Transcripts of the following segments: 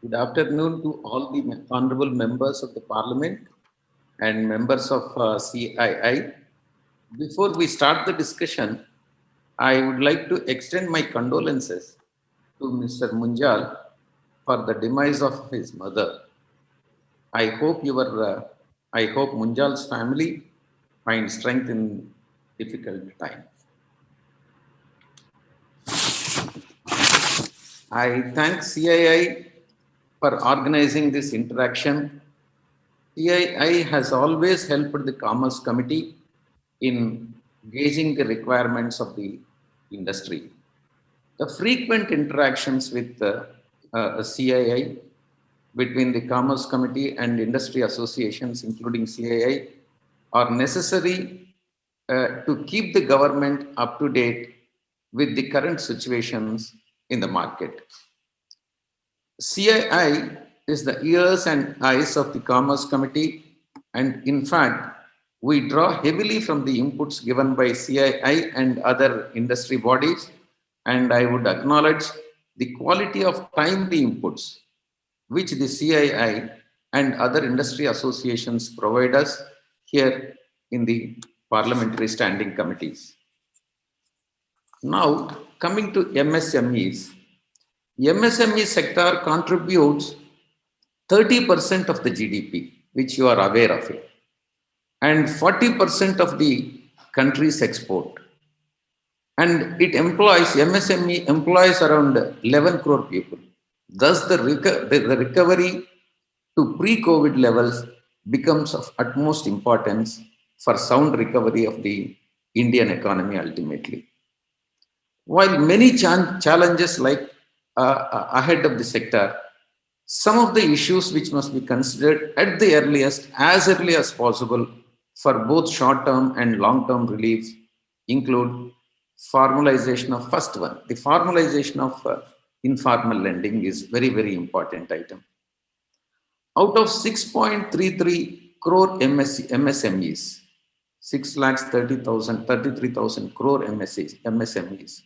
Good afternoon to all the honorable members of the Parliament and members of CII. Before we start the discussion, I would like to extend my condolences to Mr. Munjal for the demise of his mother. I hope I hope Munjal's family finds strength in difficult times. I thank CII for organizing this interaction. CII has always helped the Commerce Committee in gauging the requirements of the industry. The frequent interactions with the CII between the Commerce Committee and industry associations, including CII, are necessary to keep the government up to date with the current situations in the market. CII is the ears and eyes of the Commerce Committee, and in fact, we draw heavily from the inputs given by CII and other industry bodies, and I would acknowledge the quality of timely inputs which the CII and other industry associations provide us here in the parliamentary standing committees. Now, coming to MSMEs, MSME sector contributes 30% of the GDP, which you are aware of it, and 40% of the country's export. And it employs, MSME employs around 11 crore people. Thus, the recovery to pre-COVID levels becomes of utmost importance for sound recovery of the Indian economy ultimately. While many challenges like ahead of the sector, some of the issues which must be considered at the earliest, as early as possible for both short-term and long-term reliefs include formalization of first one. The formalization of informal lending is very, very important item. Out of 6.33 crore MSMEs, 6 lakhs 30,000, 33,000 crore MSMEs,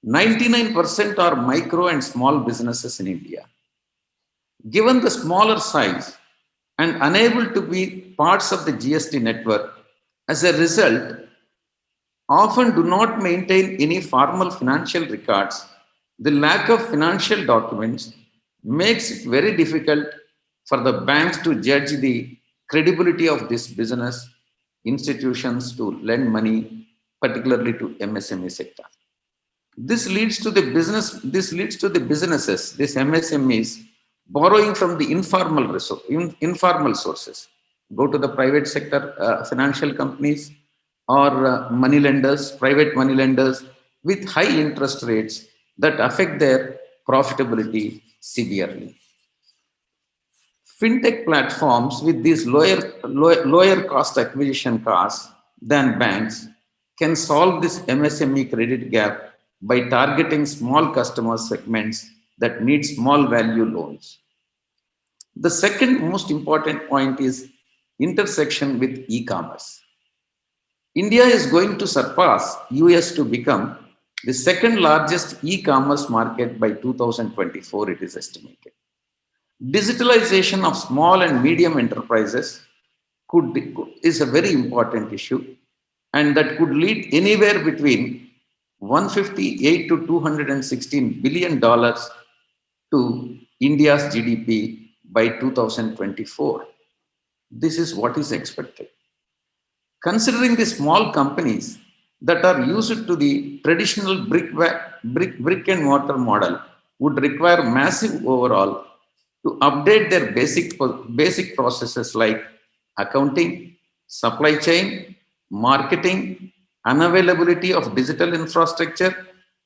99% are micro and small businesses in India. Given the smaller size and unable to be parts of the GST network, as a result, often do not maintain any formal financial records. The lack of financial documents makes it very difficult for the banks to judge the credibility of this business institutions to lend money, particularly to MSME sector. This leads to the businesses, these MSMEs, borrowing from the informal sources. Go to the private sector financial companies or money lenders, private money lenders with high interest rates that affect their profitability severely. Fintech platforms with these lower cost acquisition costs than banks can solve this MSME credit gap by targeting small customer segments that need small value loans. The second most important point is intersection with e-commerce. India is going to surpass US to become the second largest e-commerce market by 2024, it is estimated. Digitalization of small and medium enterprises is a very important issue, and that could lead anywhere between 158 to 216 billion dollars to India's GDP by 2024. This is what is expected. Considering the small companies that are used to the traditional brick and mortar model would require massive overhaul to update their basic processes like accounting, supply chain, marketing, unavailability of digital infrastructure,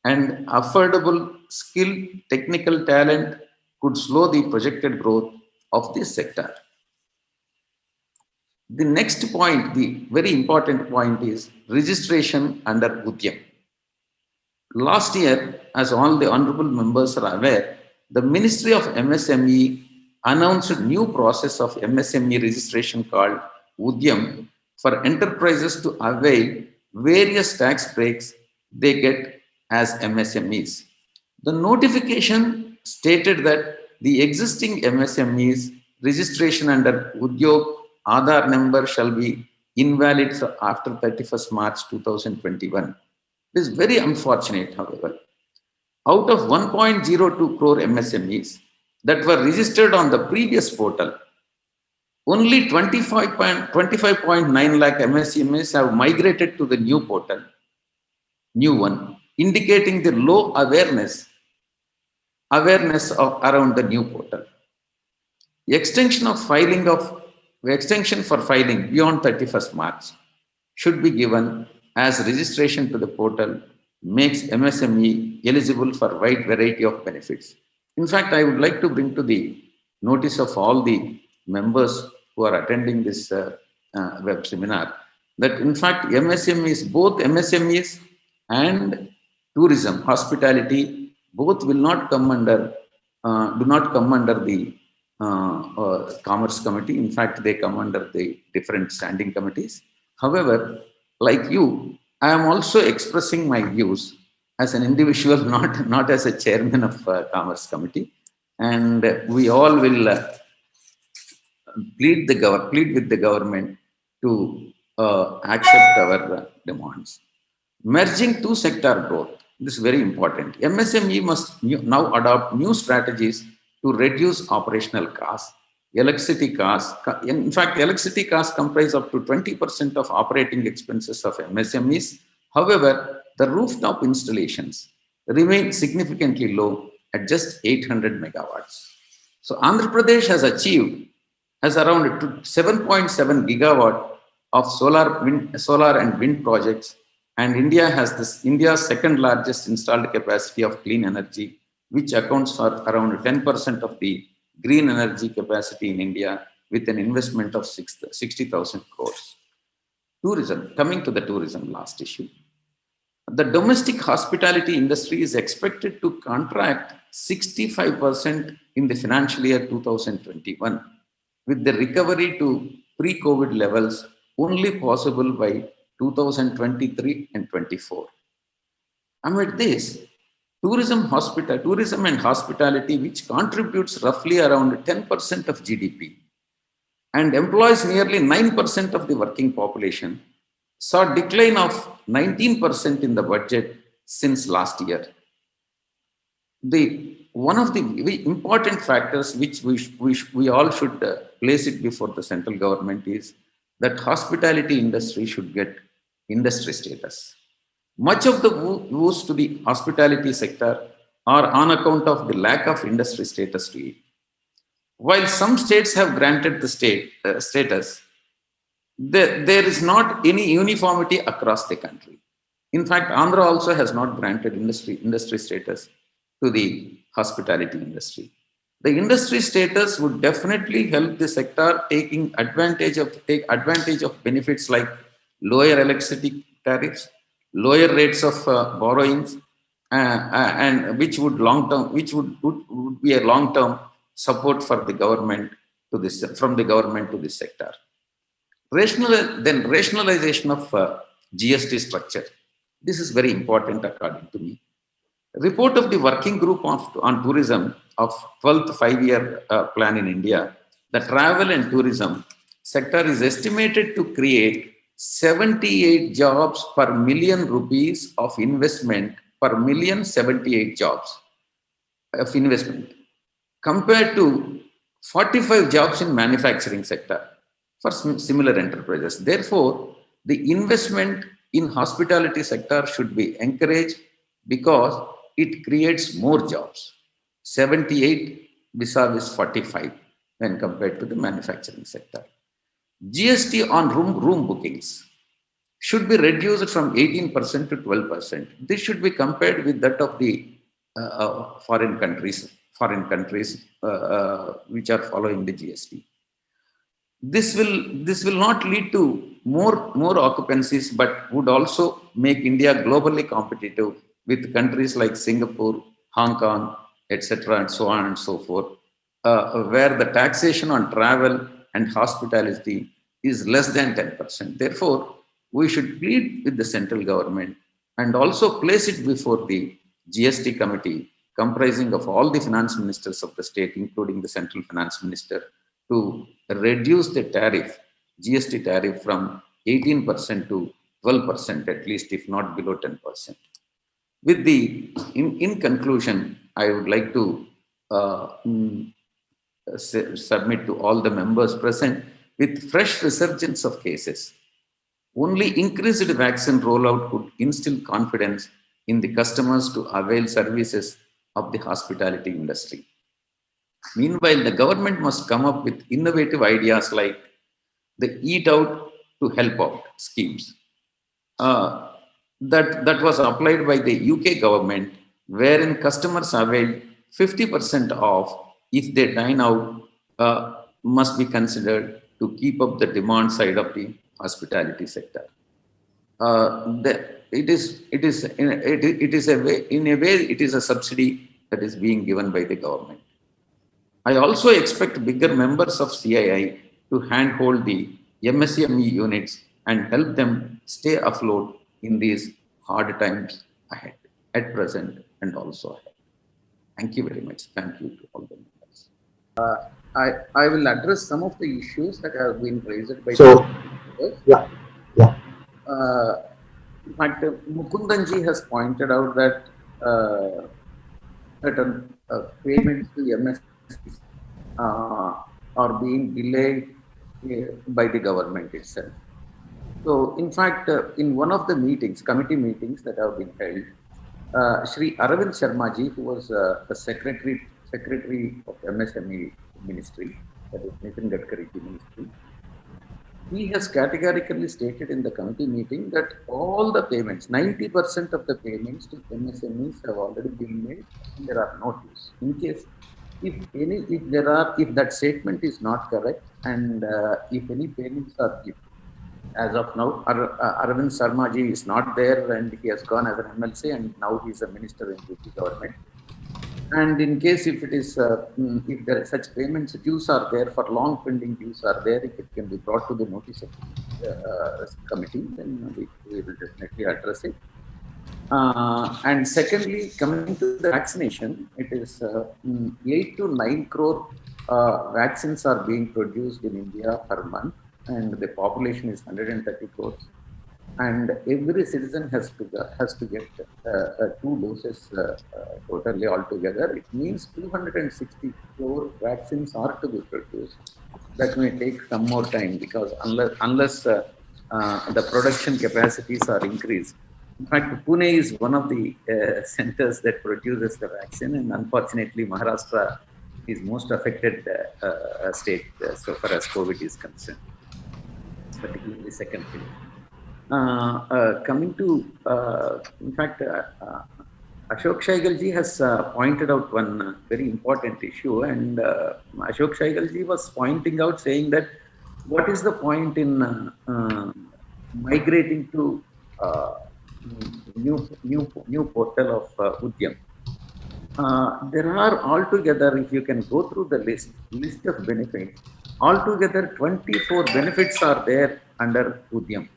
and affordable skilled technical talent could slow the projected growth of this sector. The next point, the very important point, is registration under Udyam. Last year, as all the honorable members are aware, the Ministry of MSME announced a new process of MSME registration called Udyam for enterprises to avail various tax breaks they get as MSMEs. The notification stated that the existing MSMEs registration under Udyog Aadhaar number shall be invalid after 31st March 2021. It is very unfortunate, however. Out of 1.02 crore MSMEs that were registered on the previous portal, only 25.9 lakh MSMEs have migrated to the new portal, new one, indicating the low awareness of around the new portal. Extension for filing beyond 31st March should be given as registration to the portal makes MSME eligible for wide variety of benefits. In fact, I would like to bring to the notice of all the members who are attending this web seminar that in fact MSMEs, both MSMEs and tourism, hospitality, both will not come under, do not come under the Commerce Committee. In fact, they come under the different standing committees. However, like you, I am also expressing my views as an individual, not as a chairman of Commerce Committee. And we all will plead with the government to accept our demands. Merging two sector growth. This is very important. MSME must now adopt new strategies to reduce operational costs. Electricity costs, in fact, electricity costs comprise up to 20% of operating expenses of MSMEs. However, the rooftop installations remain significantly low at just 800 megawatts. So Andhra Pradesh has around 7.7 gigawatt of solar and wind projects, and India has India's second largest installed capacity of clean energy, which accounts for around 10% of the green energy capacity in India with an investment of 60,000 crores. Tourism, coming to the tourism last issue. The domestic hospitality industry is expected to contract 65% in the financial year 2021, with the recovery to pre-COVID levels only possible by 2023 and 24. Amid this, tourism and hospitality, which contributes roughly around 10% of GDP and employs nearly 9% of the working population, saw a decline of 19% in the budget since last year. One of the very important factors which we all should place it before the central government is that hospitality industry should get industry status. Much of the woes to the hospitality sector are on account of the lack of industry status to it. While some states have granted the status, there is not any uniformity across the country. In fact, Andhra also has not granted industry status to the hospitality industry. The industry status would definitely help the sector take advantage of benefits like lower electricity tariffs, lower rates of borrowings, and which would be a long-term support for the government from the government to this sector. Rationalization of GST structure. This is very important according to me. Report of the working group on tourism of 12th five-year plan in India, the travel and tourism sector is estimated to create 78 jobs per million rupees of investment per million 78 jobs of investment compared to 45 jobs in manufacturing sector for similar enterprises. Therefore, the investment in hospitality sector should be encouraged because it creates more jobs. 78 vis-a-vis 45 when compared to the manufacturing sector. GST on room bookings should be reduced from 18% to 12%. This should be compared with that of the foreign countries which are following the GST. This will not lead to more occupancies, but would also make India globally competitive with countries like Singapore, Hong Kong, etc., and so on and so forth, where the taxation on travel and hospitality is less than 10%. Therefore, we should plead with the central government and also place it before the GST committee comprising of all the finance ministers of the state, including the central finance minister, to reduce the tariff, GST tariff from 18% to 12% at least, if not below 10%. With the, in conclusion, I would like to submit to all the members present with fresh resurgence of cases. Only increased vaccine rollout could instill confidence in the customers to avail services of the hospitality industry. Meanwhile, the government must come up with innovative ideas like the Eat Out to Help Out schemes. That was applied by the UK government, wherein customers avail 50% off if they dine out, must be considered to keep up the demand side of the hospitality sector. It is a way, in a way, it is a subsidy that is being given by the government. I also expect bigger members of CII to handhold the MSME units and help them stay afloat in these hard times ahead, at present and also ahead. Thank you very much. Thank you to all the members. I will address some of the issues that have been raised by yeah. In fact, Mukundanji has pointed out that certain payments to MSPs are being delayed by the government itself. So, in fact, in one of the meetings, committee meetings that have been held, Shri Aravind Sharmaji, who was the secretary of MSME Ministry, that is Nitin Gadkari Ministry, he has categorically stated in the committee meeting that all the payments, 90% of the payments to MSMEs have already been made, and there are no dues. In case, if that statement is not correct, and if any payments are due, as of now, Aravind Sharmaji is not there, and he has gone as an MLC, and now he is a minister in the government. And in case if it is, if there are such payments, dues are there, for long pending dues are there, if it can be brought to the notice of committee, then we will definitely address it. And secondly, coming to the vaccination, it is 8 to 9 crore vaccines are being produced in India per month, and the population is 130 crores. And every citizen has to get 2 doses totally altogether. It means 260 crore vaccines are to be produced. That may take some more time, because unless the production capacities are increased. In fact, Pune is one of the centers that produces the vaccine, and unfortunately, Maharashtra is most affected state so far as COVID is concerned, particularly second phase. Coming to, in fact, Ashok Shaigalji has pointed out one very important issue, and Ashok Shaigalji was pointing out, saying that what is the point in migrating to new portal of Udyam? There are altogether, if you can go through the list of benefits, altogether 24 benefits are there under Udyam.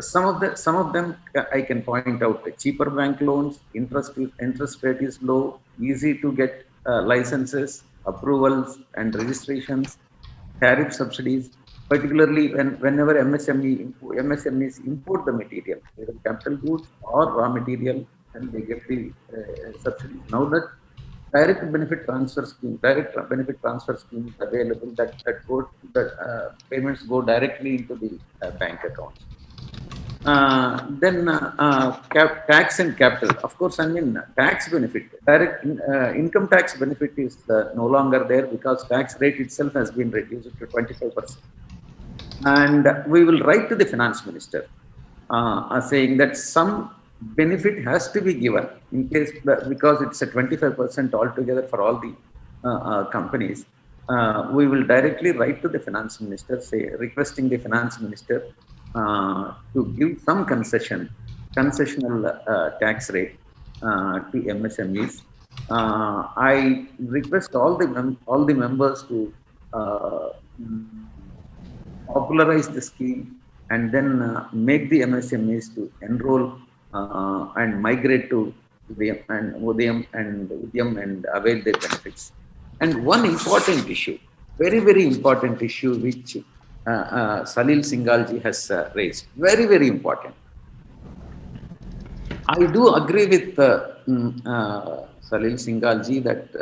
Some of them I can point out: cheaper bank loans, interest rate is low, easy to get licenses, approvals and registrations, tariff subsidies. Particularly whenever MSMEs import the material, either capital goods or raw material, and they get the subsidies. Now that direct benefit transfer scheme is available, that payments go directly into the bank accounts. Then tax and capital. Of course, I mean tax benefit, direct income tax benefit is no longer there, because tax rate itself has been reduced to 25%. And we will write to the finance minister saying that some benefit has to be given in case, because it's a 25% altogether for all the companies. We will directly write to the finance minister, requesting the finance minister to give some concessional tax rate to MSMEs. I request all the members to popularize the scheme, and then make the MSMEs to enroll and migrate to Udyam and avail their benefits. And one important issue, very, very important issue, which Salil Singalji has raised, very, very important. I do agree with Salil Singalji that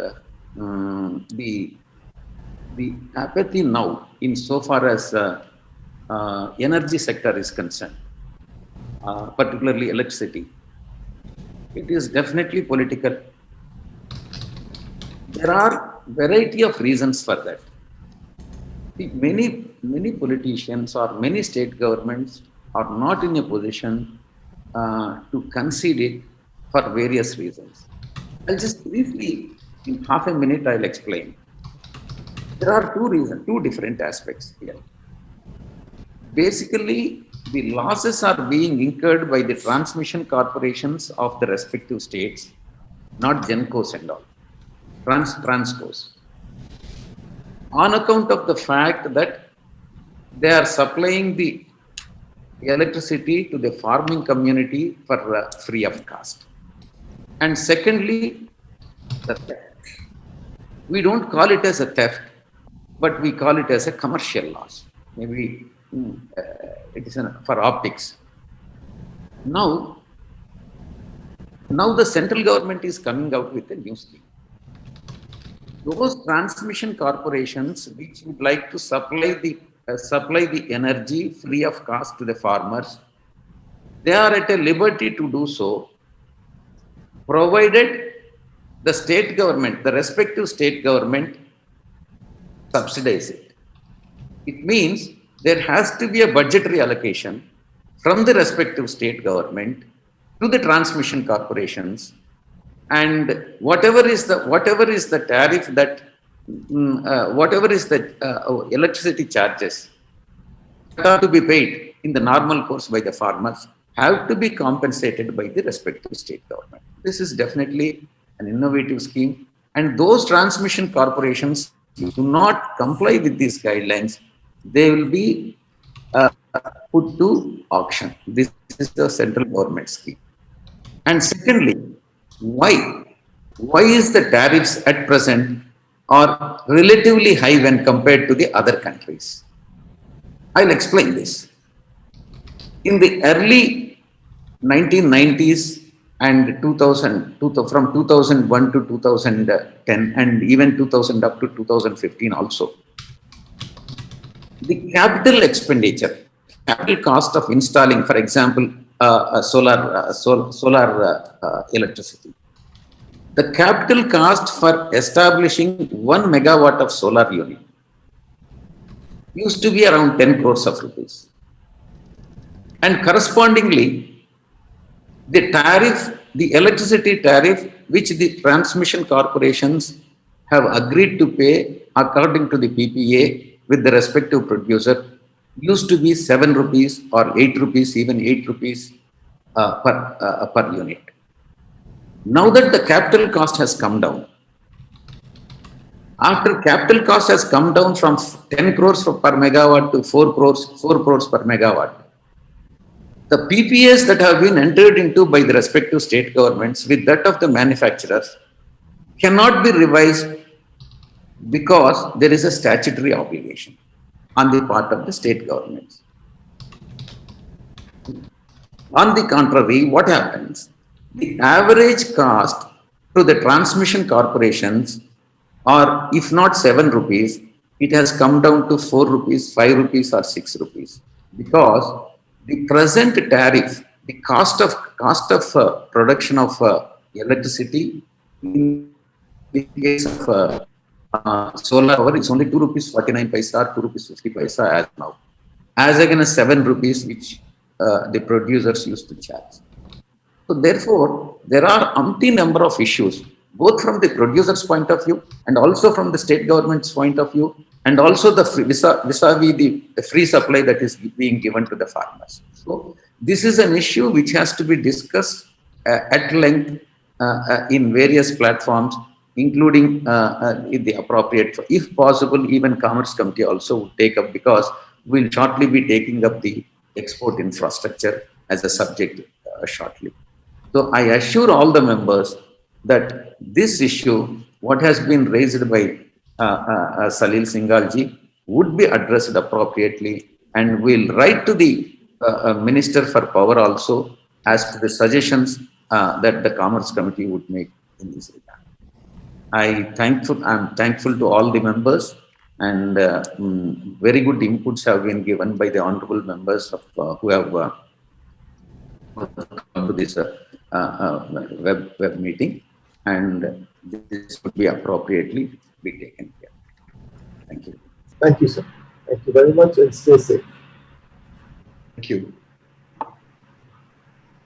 the apathy now, in so far as energy sector is concerned, particularly electricity, it is definitely political. There are variety of reasons for that. Many politicians or many state governments are not in a position to concede it for various reasons. I'll just briefly, in half a minute, I'll explain. There are two different aspects here. Basically, the losses are being incurred by the transmission corporations of the respective states, not Gencos and all, Transcos, on account of the fact that they are supplying the electricity to the farming community for free of cost. And secondly, the theft. We don't call it as a theft, but we call it as a commercial loss. Maybe it is for optics. Now the central government is coming out with a new scheme. Those transmission corporations which would like to supply the energy free of cost to the farmers, they are at a liberty to do so, provided the state government, the respective state government, subsidize it. It means there has to be a budgetary allocation from the respective state government to the transmission corporations, and whatever is the tariff that whatever is the electricity charges that are to be paid in the normal course by the farmers have to be compensated by the respective state government. This is definitely an innovative scheme, and those transmission corporations do not comply with these guidelines, they will be put to auction. This is the central government scheme. And secondly, why is the tariffs at present are relatively high when compared to the other countries? I'll explain this. In the early 1990s and 2000, from 2001 to 2010 and even 2000 up to 2015 also, the capital expenditure, capital cost of installing, for example, solar electricity. The capital cost for establishing 1 megawatt of solar unit used to be around 10 crores of rupees. And correspondingly, the tariff, the electricity tariff, which the transmission corporations have agreed to pay according to the PPA with the respective producer, used to be 7 rupees or 8 rupees, even 8 rupees per unit. Now that the capital cost has come down, after capital cost has come down from 10 crores per megawatt to 4 crores per megawatt, the PPAs that have been entered into by the respective state governments with that of the manufacturers cannot be revised because there is a statutory obligation on the part of the state governments. On the contrary, what happens? The average cost to the transmission corporations, or if not 7 rupees, it has come down to 4 rupees, 5 rupees or 6 rupees, because the present tariff, the cost of production of electricity in the case of solar power is only 2 rupees 49 paisa or 2 rupees 50 paisa as now, as against 7 rupees which the producers used to charge. So therefore, there are umpteen number of issues, both from the producer's point of view and also from the state government's point of view, and also the vis-a-vis the free supply that is being given to the farmers. So this is an issue which has to be discussed at length in various platforms, including in the appropriate, if possible, even Commerce Committee also would take up, because we'll shortly be taking up the export infrastructure as a subject shortly. So I assure all the members that this issue, what has been raised by Salil Singhal would be addressed appropriately, and we'll write to the Minister for Power also as to the suggestions that the Commerce Committee would make in this regard. I'm thankful to all the members, and very good inputs have been given by the honorable members of, who have come to this web meeting, and this would be appropriately be taken care. Thank you. Thank you, sir. Thank you very much, and stay safe. Thank you.